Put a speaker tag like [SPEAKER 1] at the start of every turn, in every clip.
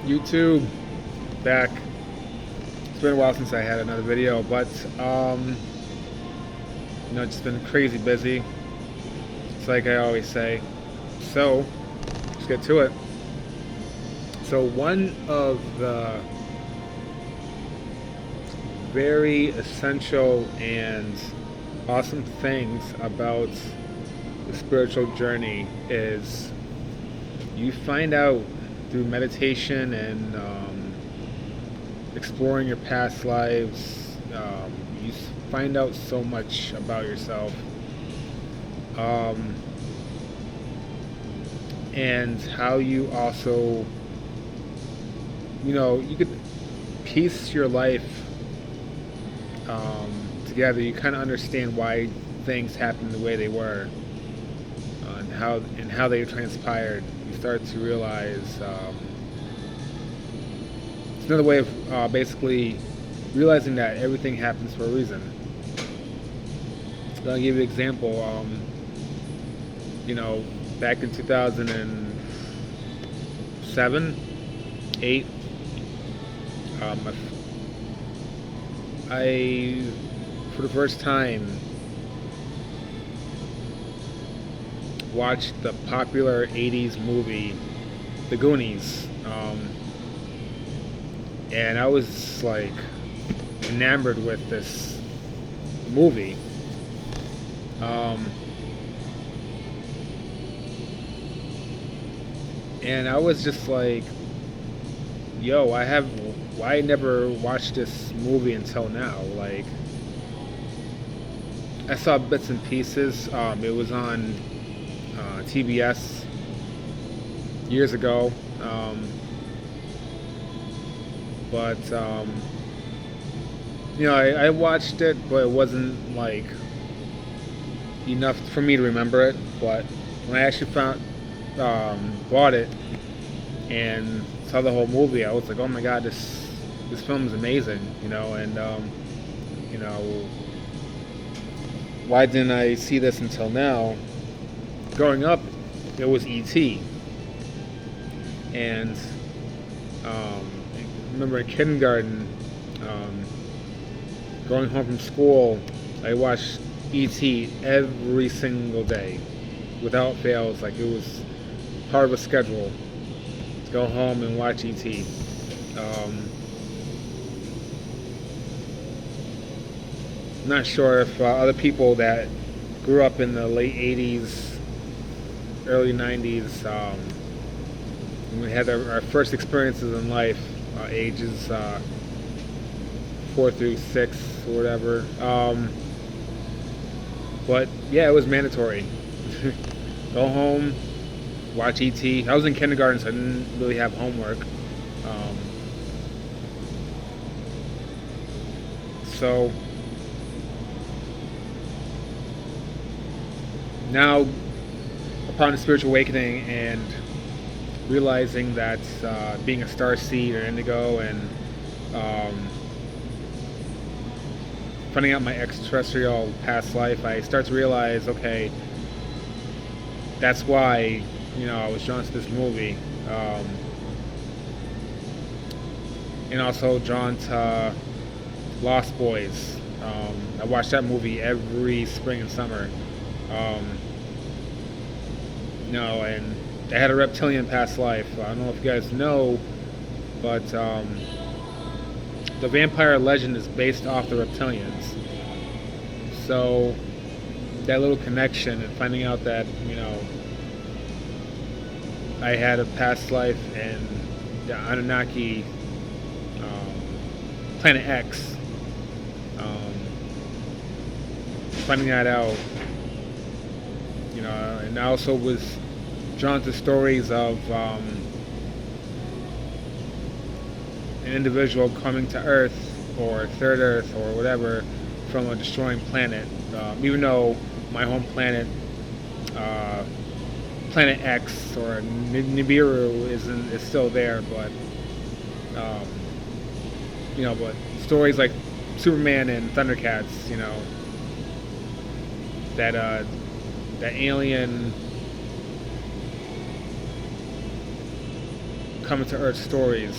[SPEAKER 1] YouTube, back. It's been a while since I had another video, but just been crazy busy. It's like I always say. So let's get to it. So one of the very essential and awesome things about the spiritual journey is you find out through meditation and exploring your past lives, you find out so much about yourself, and how you also, you could piece your life together. You kind of understand why things happened the way they were, and how they transpired. You start to realize it's another way of basically realizing that everything happens for a reason. So I'll give you an example. Back in 2007, 8, I, for the first time, watched the popular 80s movie, The Goonies. And I was like enamored with this movie. And I was just like, I never watched this movie until now. Like, I saw bits and pieces. It was on TBS years ago. But I watched it, but it wasn't like enough for me to remember it. But when I actually bought it and saw the whole movie, I was like, oh my god, this film is amazing, and why didn't I see this until now? Growing up, it was E.T. And I remember in kindergarten, going home from school, I watched E.T. every single day, without fail. Like, it was part of a schedule to go home and watch E.T. Not sure if other people that grew up in the late 80s, early 90s, when we had our first experiences in life, ages 4 through 6 or whatever. But yeah, it was mandatory. Go home, watch E.T. I was in kindergarten, so I didn't really have homework. So now, upon a spiritual awakening and realizing that being a starseed or indigo, and finding out my extraterrestrial past life, I start to realize, okay, that's why I was drawn to this movie, and also drawn to Lost Boys. I watched that movie every spring and summer. And I had a reptilian past life. I don't know if you guys know, but the vampire legend is based off the reptilians. So that little connection and finding out that, I had a past life in the Anunnaki, Planet X, finding that out, and I also was drawn to stories of an individual coming to Earth, or Third Earth, or whatever, from a destroying planet. Even though my home planet, Planet X, or Nibiru, is still there, but but stories like Superman and Thundercats, that alien coming to Earth stories,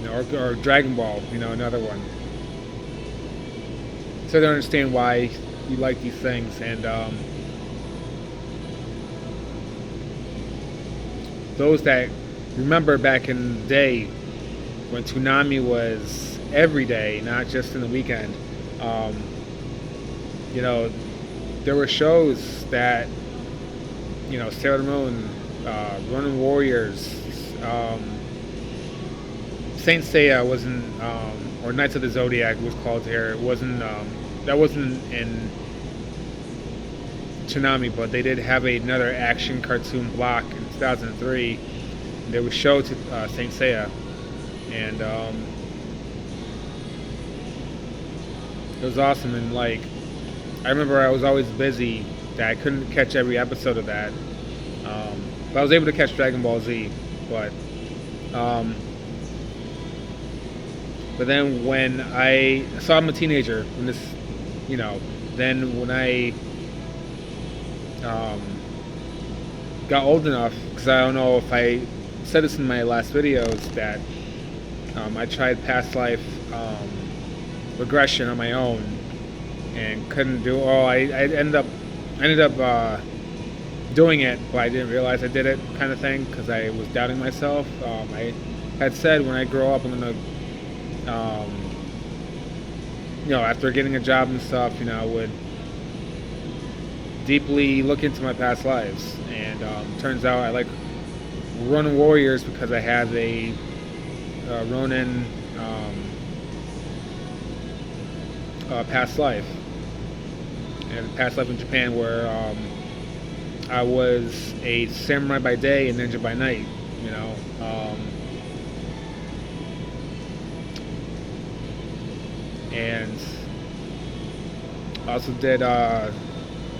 [SPEAKER 1] or Dragon Ball, another one. So they understand why you like these things, and those that remember back in the day when Toonami was every day, not just in the weekend. There were shows that, Sailor Moon, Ronin Warriors, Saint Seiya wasn't, or Knights of the Zodiac was called here. It wasn't, that wasn't in Toonami, but they did have another action cartoon block in 2003. They would show to Saint Seiya, and it was awesome. And I remember I was always busy that I couldn't catch every episode of that. But I was able to catch Dragon Ball Z. But then when I'm a teenager when this, then when I got old enough, because I don't know if I said this in my last videos, that I tried past life regression on my own and couldn't do. I ended up doing it, but I didn't realize I did it, kind of thing, because I was doubting myself. I had said when I grow up, I'm gonna, after getting a job and stuff, I would deeply look into my past lives. And turns out I like Ronin Warriors because I have a Ronin past life, and past life in Japan, where I was a samurai by day and ninja by night. And I also did, I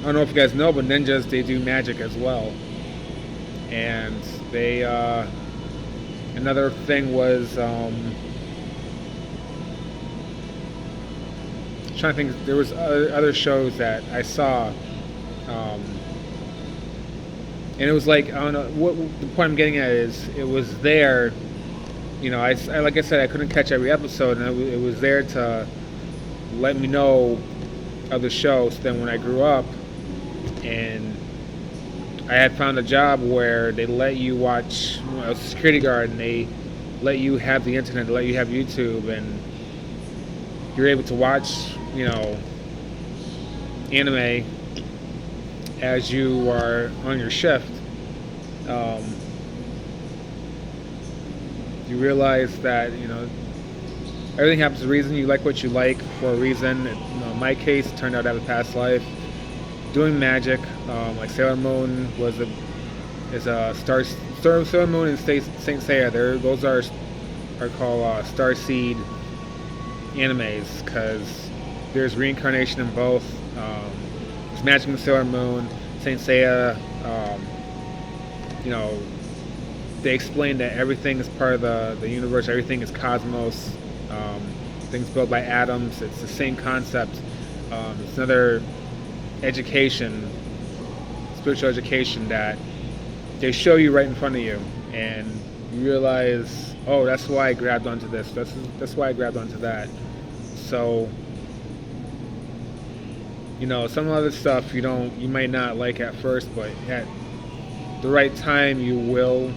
[SPEAKER 1] don't know if you guys know, but ninjas, they do magic as well. And they, another thing was, trying to think, there was other shows that I saw, and it was I don't know, what the point I'm getting at is, it was there, I like I said, I couldn't catch every episode, and it was there to let me know other shows. Then when I grew up, and I had found a job where they let you watch, I was a security guard, and they let you have the internet, they let you have YouTube, and you're able to watch, anime as you are on your shift. You realize that, everything happens for a reason. You like what you like for a reason. In my case, it turned out to have a past life doing magic. Like Sailor Moon is a Sailor Moon and Saint Seiya. Those are called Starseed animes, because there's reincarnation in both. There's magic in Sailor Moon, Saint Seiya. They explain that everything is part of the universe. Everything is cosmos. Things built by atoms. It's the same concept. It's another education, spiritual education, that they show you right in front of you, and you realize, oh, that's why I grabbed onto this. That's why I grabbed onto that. So, some other stuff you might not like at first, but at the right time you will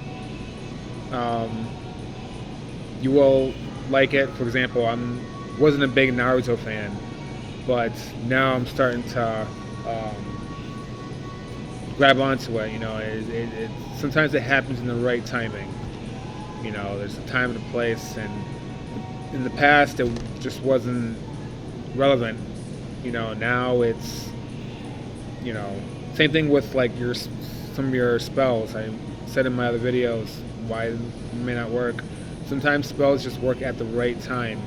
[SPEAKER 1] like it. For example, wasn't a big Naruto fan, but now I'm starting to grab onto it. It sometimes it happens in the right timing. There's a time and a place, and in the past it just wasn't relevant. Now it's, same thing with some of your spells. I said in my other videos why it may not work. Sometimes spells just work at the right time.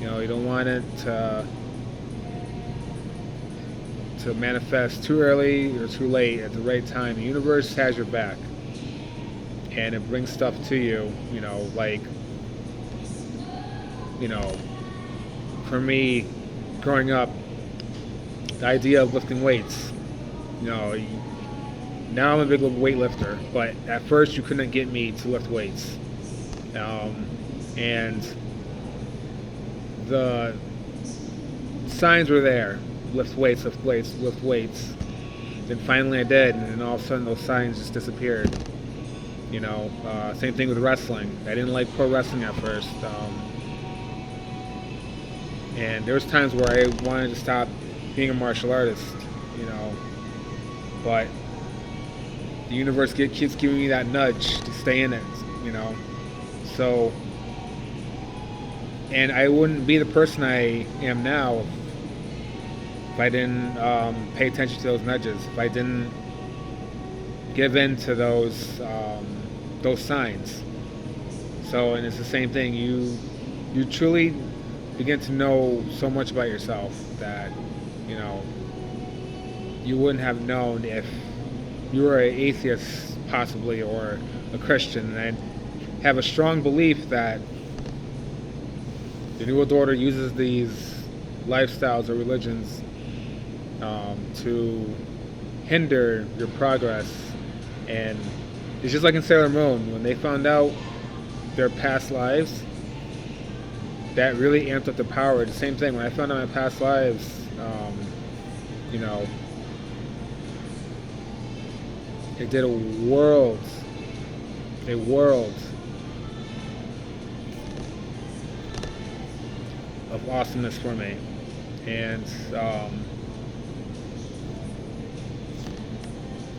[SPEAKER 1] You don't want it to manifest too early or too late. At the right time, the universe has your back, and it brings stuff to you. For me, growing up, the idea of lifting weights. Now I'm a big weightlifter, but at first you couldn't get me to lift weights. And the signs were there: lift weights, lift weights, lift weights. Then finally I did, and then all of a sudden those signs just disappeared. Same thing with wrestling. I didn't like pro wrestling at first, and there was times where I wanted to stop being a martial artist, but the universe keeps giving me that nudge to stay in it, So, and I wouldn't be the person I am now if I didn't pay attention to those nudges, if I didn't give in to those signs. So, and it's the same thing. You truly begin to know so much about yourself that you wouldn't have known if you were an atheist, possibly, or a Christian. And I have a strong belief that the New World Order uses these lifestyles or religions to hinder your progress. And it's just like in Sailor Moon, when they found out their past lives, that really amped up the power. The same thing, when I found out my past lives, it did a world of awesomeness for me. And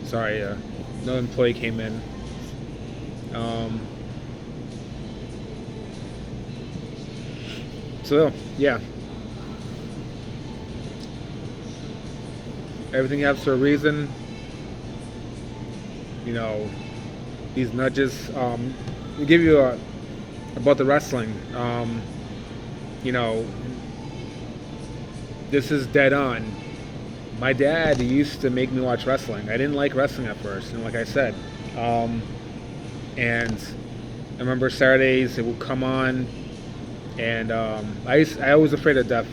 [SPEAKER 1] sorry, another employee came in. So yeah, everything happens for a reason. These nudges. We give you about the wrestling. This is dead on. My dad used to make me watch wrestling. I didn't like wrestling at first, and like I said, and I remember Saturdays it would come on, and I was afraid of death.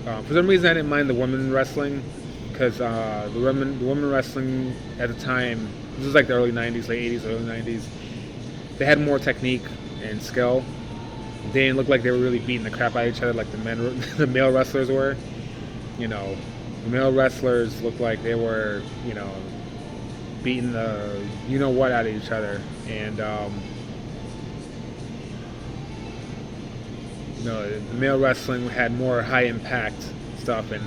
[SPEAKER 1] For some reason, I didn't mind the women wrestling, because the women wrestling at the time, this was like the early 90s, late 80s, early 90s, they had more technique and skill. They didn't look like they were really beating the crap out of each other like the male wrestlers were. The male wrestlers looked like they were, beating the what out of each other. And the male wrestling had more high impact stuff, and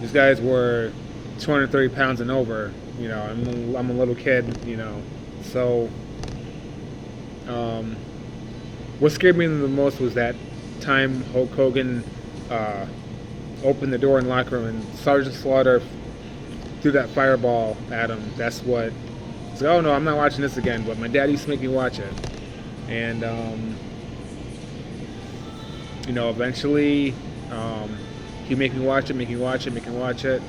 [SPEAKER 1] these guys were 230 pounds and over. I'm a little kid, so what scared me the most was that time Hulk Hogan opened the door in the locker room and Sergeant Slaughter threw that fireball at him. That's what, it's like, oh no, I'm not watching this again, but my dad used to make me watch it. And eventually he'd make me watch it.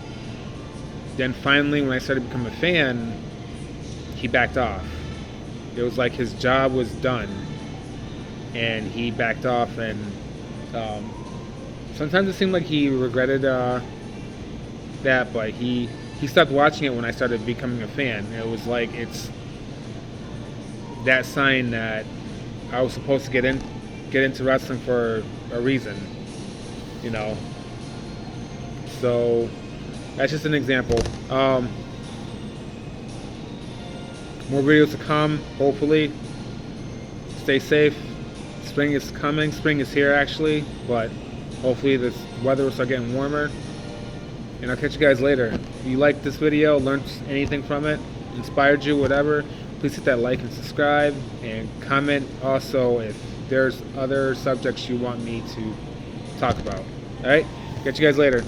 [SPEAKER 1] Then finally, when I started to become a fan, he backed off. It was like his job was done, and he backed off. And sometimes it seemed like he regretted that, but he stopped watching it when I started becoming a fan. It was like it's that sign that I was supposed to get into wrestling for a reason, So that's just an example. More videos to come, hopefully. Stay safe. Spring is coming. Spring is here, actually. But hopefully this weather will start getting warmer. And I'll catch you guys later. If you liked this video, learned anything from it, inspired you, whatever, please hit that like and subscribe. And comment also if there's other subjects you want me to talk about. Alright? Catch you guys later.